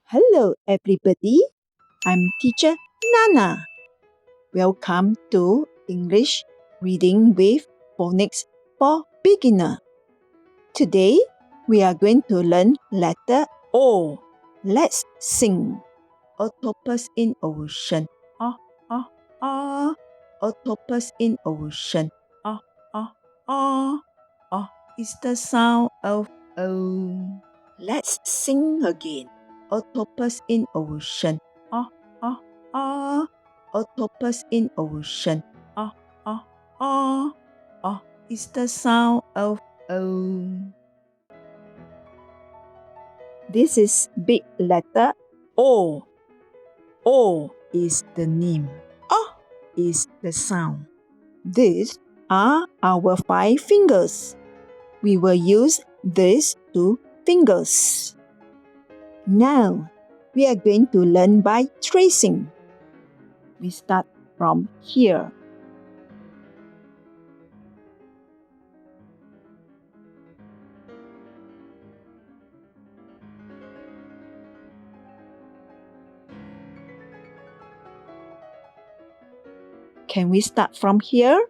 Hello everybody, I'm teacher Nana. Welcome to English Reading with Phonics for Beginner. Today, we are going to learn letter O. Let's sing. Octopus in ocean. Ah, ah, ah. Octopus in ocean. Ah, ah, ah. Ah is the sound of O. Let's sing again. Octopus in ocean. Ah, ah, ah. Octopus in ocean. Ah, ah, ah. Ah is the sound of O. This is big letter O. O is the name. Ah is the sound. These are our 5 fingers. We will use these 2 fingers. Now, we are going to learn by tracing. We start from here. Can we start from here?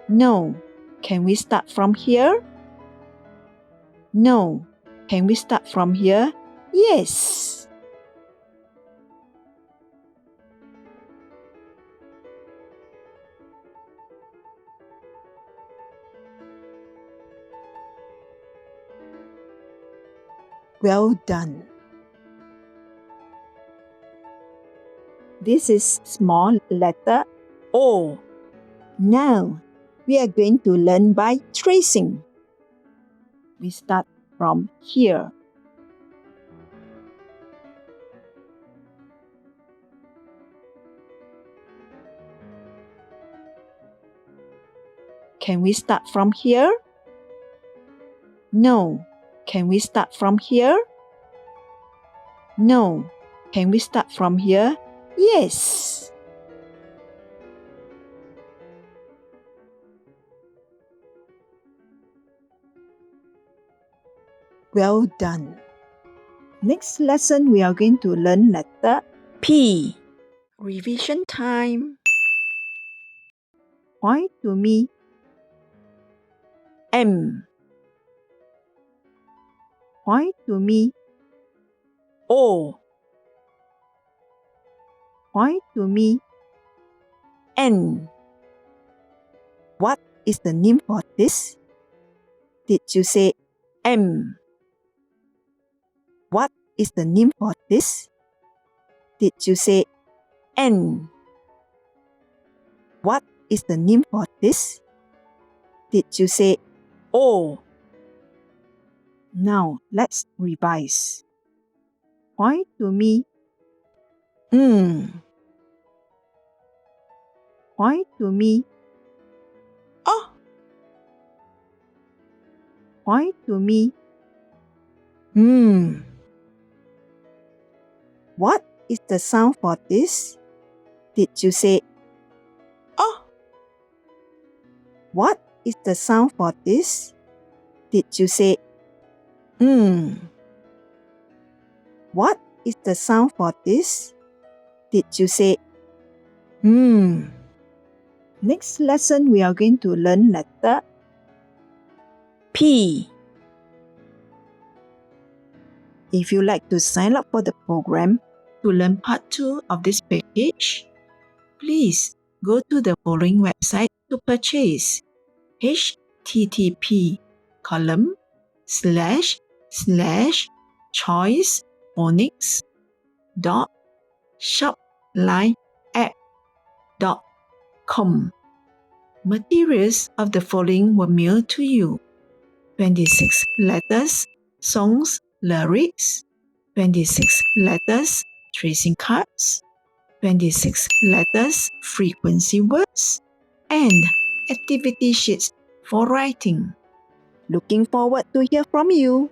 No. Can we start from here? No. Can we start from here? Yes. Well done. This is small letter O. Now, we are going to learn by tracing. We start from here. Can we start from here? No. Can we start from here? No. Can we start from here? Yes. Well done. Next lesson, we are going to learn letter P. Revision time. Point to me. M. Point to me. O. Point to me. N. What is the name for this? Did you say M? What is the name for this? Did you say N? What is the name for this? Did you say O? Now, let's revise. Point to me. Point to me. Oh. Point to me. What is the sound for this? Did you say oh? What is the sound for this? Did you say What is the sound for this? Did you say Next lesson, we are going to learn letter P. If you like to sign up for the program to learn part 2 of this package, please go to the following website to purchase: http://choicephonics.shoplineapp.com. Materials of the following were mailed to you: 26 letters, songs, lyrics; 26 letters, tracing cards; 26 letters, frequency words; and activity sheets for writing. Looking forward to hear from you.